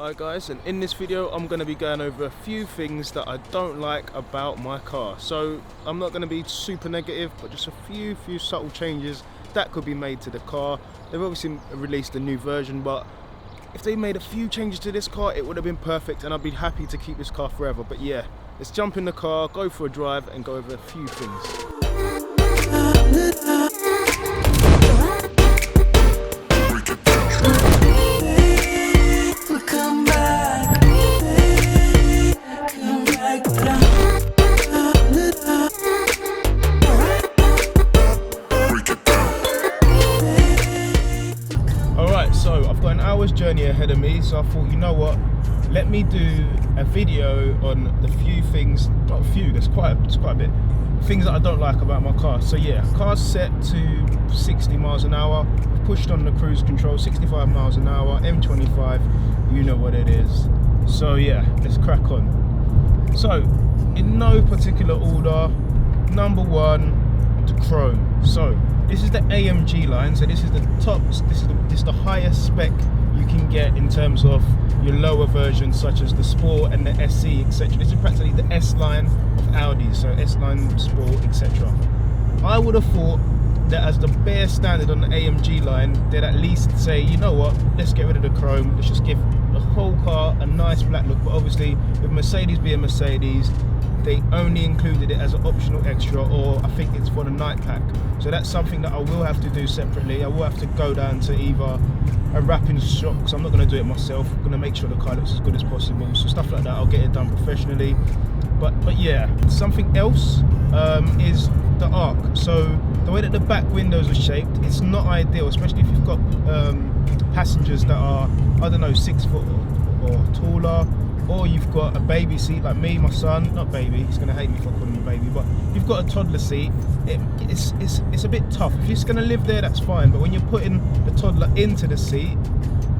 Hi guys, and in this video I'm going to be going over a few things that I don't like about my car. So I'm not going to be super negative, but just a few subtle changes that could be made to the car. They've obviously released a new version, but if they made a few changes to this car it would have been perfect and I'd be happy to keep this car forever. But yeah, let's jump in the car, go for a drive and go over a few things. So I've got an hour's journey ahead of me, so I thought, you know what, let me do a video on the few things, not a few, there's quite a bit, things that I don't like about my car. So yeah, car's set to 60 miles an hour, pushed on the cruise control, 65 miles an hour, M25, you know what it is. So yeah, let's crack on. So, in no particular order, number one, the chrome. So, this is the AMG line, so this is the top, this is the highest spec you can get in terms of your lower versions such as the Sport and the SE, etc. This is practically the S line of Audi, so S line Sport, etc. I would have thought that as the bare standard on the AMG line, they'd at least say, you know what, let's get rid of the chrome, let's just give the whole car a nice black look. But obviously, with Mercedes being Mercedes, they only included it as an optional extra, or I think it's for the night pack. So that's something that I will have to do separately. I will have to go down to either a wrapping shop, because I'm not going to do it myself. I'm going to make sure the car looks as good as possible. So stuff like that, I'll get it done professionally. But yeah, something else is the arc. So the way that the back windows are shaped, it's not ideal, especially if you've got passengers that are, I don't know, 6 foot or taller, or you've got a baby seat like me, my son, not baby, he's going to hate me for calling me baby, but you've got a toddler seat, it's a bit tough. If he's going to live there, that's fine, but when you're putting the toddler into the seat,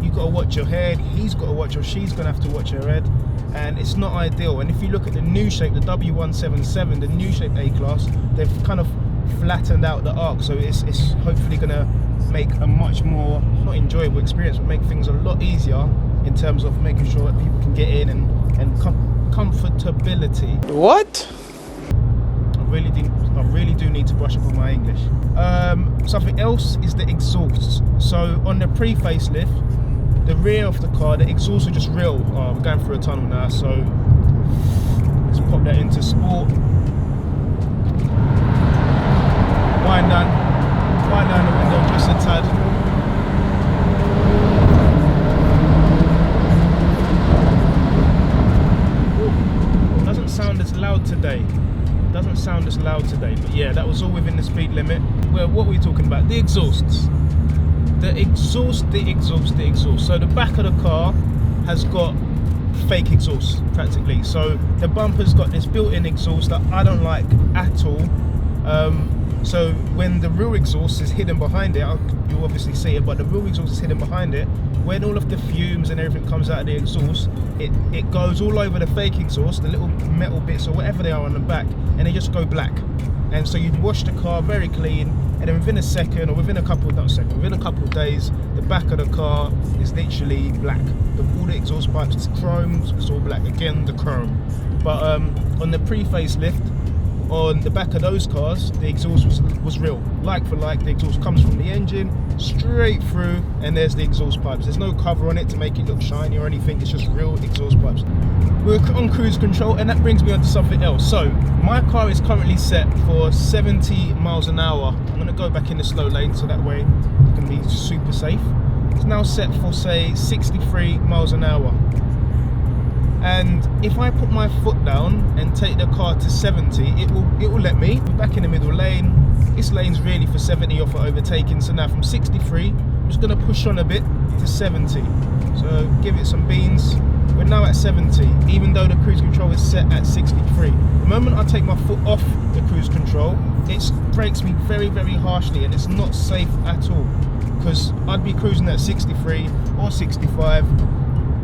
you've got to watch your head, he's got to watch, or she's going to have to watch her head, and it's not ideal. And if you look at the new shape, the W177, the new shape A-Class, they've kind of flattened out the arc, so it's hopefully going to make a much more, not enjoyable experience, but make things a lot easier in terms of making sure that people can get in and comfortability. What? I really do need to brush up on my English. Something else is the exhausts. So on the pre-facelift, the rear of the car, the exhausts are just real. We're going through a tunnel now, so let's pop that into sport. Wind down the window just a tad. Doesn't sound as loud today, but yeah, that was all within the speed limit. Well, what were we talking about? The exhausts. The exhaust. So the back of the car has got fake exhaust practically. So the bumper's got this built-in exhaust that I don't like at all. So when the real exhaust is hidden behind it, you'll obviously see it, but the real exhaust is hidden behind it. When all of the fumes and everything comes out of the exhaust, it goes all over the fake exhaust, the little metal bits or whatever they are on the back, and they just go black. And so you'd wash the car very clean, and then within a second, or within a couple of days, the back of the car is literally black. All the exhaust pipes, it's chrome, it's all black. Again, the chrome. But on the pre-facelift, on the back of those cars, the exhaust was real, like for like. The exhaust comes from the engine straight through, and there's the exhaust pipes. There's no cover on it to make it look shiny or anything. It's just real exhaust pipes. We're on cruise control, and that brings me on to something else. So my car is currently set for 70 miles an hour. I'm going to go back in the slow lane so that way it can be super safe. It's now set for, say, 63 miles an hour. And if I put my foot down and take the car to 70, it will let me. We're back in the middle lane. This lane's really for 70 or for overtaking. So now from 63, I'm just going to push on a bit to 70. So give it some beans. We're now at 70, even though the cruise control is set at 63. The moment I take my foot off the cruise control, it brakes me very, very harshly, and it's not safe at all, because I'd be cruising at 63 or 65.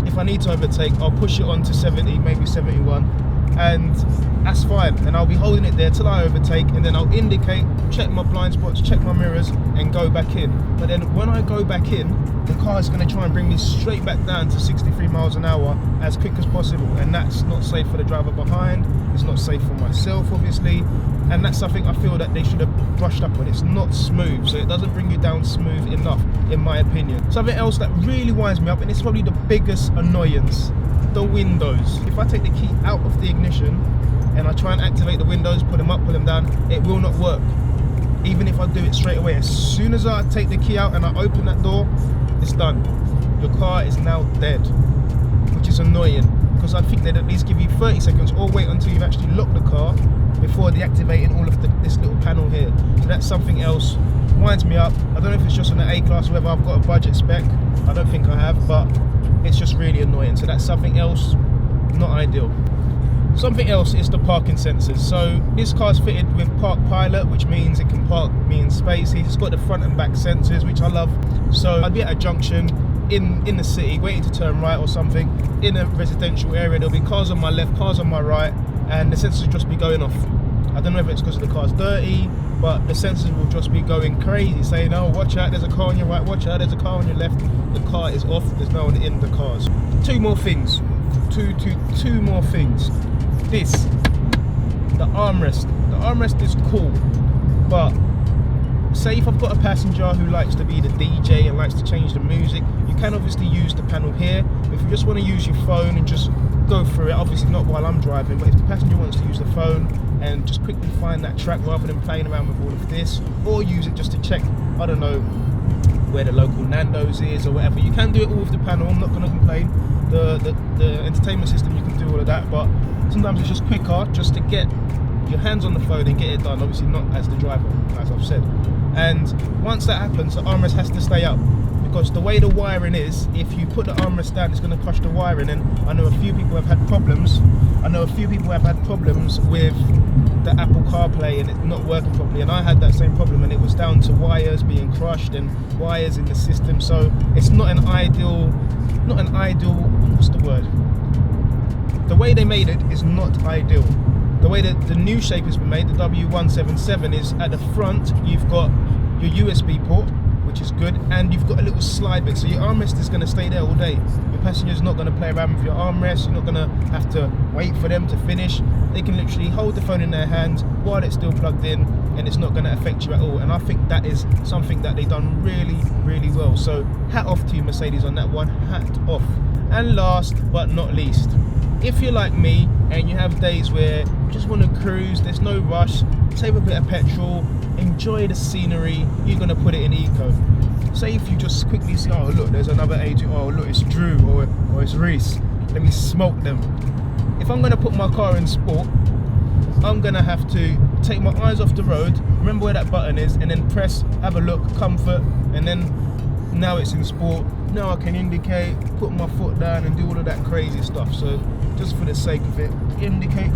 If I need to overtake, I'll push it on to 70, maybe 71, and that's fine. And I'll be holding it there till I overtake, and then I'll indicate, check my blind spots, check my mirrors, and go back in. But then when I go back in, the car is going to try and bring me straight back down to 63 miles an hour as quick as possible, and that's not safe for the driver behind. It's not safe for myself, obviously, and that's something I feel that they should have brushed up on. It's not smooth, so it doesn't bring you down smooth enough, in my opinion. Something else that really winds me up, and it's probably the biggest annoyance, the windows. If I take the key out of the ignition and I try and activate the windows, put them up, put them down, it will not work. Even if I do it straight away, as soon as I take the key out and I open that door, it's done. Your car is now dead, which is annoying, because I think they'd at least give you 30 seconds or wait until you've actually locked the car before deactivating all of this little panel here. So that's something else, winds me up. I don't know if it's just on the A-Class or whether I've got a budget spec. I don't think I have, but it's just really annoying. So that's something else, not ideal. Something else is the parking sensors. So this car's fitted with Park Pilot, which means it can park me in spaces. It's got the front and back sensors, which I love. So I'd be at a junction in the city, waiting to turn right or something, in a residential area. There'll be cars on my left, cars on my right, and the sensors will just be going off. I don't know if it's because the car's dirty, but the sensors will just be going crazy, saying, oh, watch out, there's a car on your right, watch out, there's a car on your left. The car is off, there's no one in the cars. Two more things. Two more things. This, the armrest. The armrest is cool, but say if I've got a passenger who likes to be the DJ and likes to change the music, you can obviously use the panel here. If you just want to use your phone and just go through it, obviously not while I'm driving, but if the passenger wants to use the phone and just quickly find that track rather than playing around with all of this, or use it just to check, I don't know, where the local Nando's is or whatever, you can do it all with the panel. I'm not going to complain. The entertainment system, you can do all of that, but sometimes it's just quicker just to get your hands on the phone and get it done, obviously not as the driver, as I've said. And once that happens, the armrest has to stay up, because the way the wiring is, if you put the armrest down, it's going to crush the wiring. And I know a few people have had problems. With the Apple CarPlay and it not working properly, and I had that same problem, and it was down to wires being crushed and wires in the system. So it's not an ideal, what's the word? The way they made it is not ideal. The way that the new shape has been made, the W177, is at the front you've got your USB port, which is good, and you've got a little slide bit, so your armrest is going to stay there all day. Your passenger's not going to play around with your armrest. You're not going to have to wait for them to finish. They can literally hold the phone in their hands while it's still plugged in, and it's not going to affect you at all. And I think that is something that they've done really, really well. So hat off to you, Mercedes, on that one. Hat off. And last but not least, if you're like me and you have days where you just want to cruise, there's no rush, save a bit of petrol, enjoy the scenery, you're going to put it in eco. Say if you just quickly see, oh look, there's another A2, oh look, it's Drew or it's Reese, let me smoke them. If I'm going to put my car in sport, I'm going to have to take my eyes off the road, remember where that button is, and then press, have a look, comfort, and then now it's in sport. Now I can indicate, put my foot down and do all of that crazy stuff. So just for the sake of it, indicate.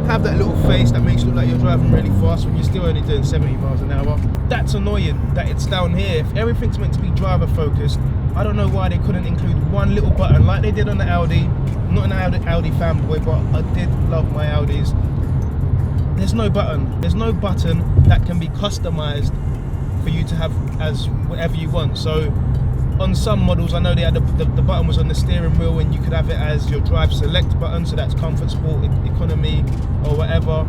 Have that little face that makes you look like you're driving really fast when you're still only doing 70 miles an hour. That's annoying that it's down here. If everything's meant to be driver focused, I don't know why they couldn't include one little button like they did on the Audi. I'm not an Audi fanboy, but I did love my Audis. There's no button. There's no button that can be customized for you to have as whatever you want. So on some models, I know they had the button was on the steering wheel, and you could have it as your drive select button, so that's comfort, sport, economy, or whatever.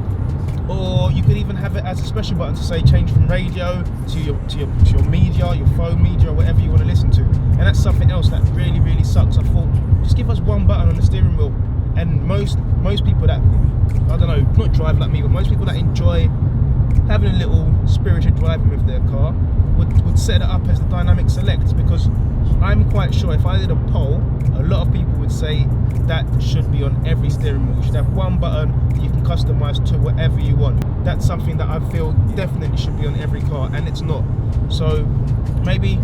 Or you could even have it as a special button to say change from radio to your media, your phone media, or whatever you want to listen to. And that's something else that really, really sucks. I thought, just give us one button on the steering wheel. And most people that, I don't know, not drive like me, but most people that enjoy having a little spirited driving with their car would set it up as the dynamic select, because I'm quite sure if I did a poll, a lot of people would say that should be on every steering wheel. You should have one button that you can customize to whatever you want. That's something that I feel definitely should be on every car, and it's not. So maybe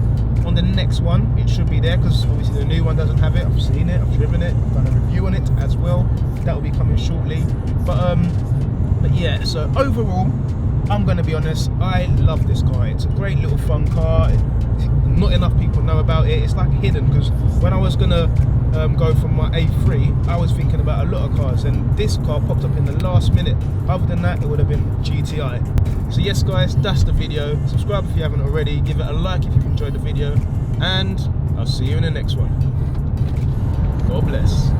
on the next one it should be there, because obviously the new one doesn't have it. I've seen it, I've driven it, I've done a review on it as well. That will be coming shortly. But yeah, so overall, I'm going to be honest, I love this car. It's a great little fun car. It's not enough people know about it. It's like hidden, because when I was gonna go from my A3, I was thinking about a lot of cars, and this car popped up in the last minute. Other than that, it would have been GTI. So yes guys, that's the video. Subscribe if you haven't already, give it a like if you've enjoyed the video, and I'll see you in the next one. God bless.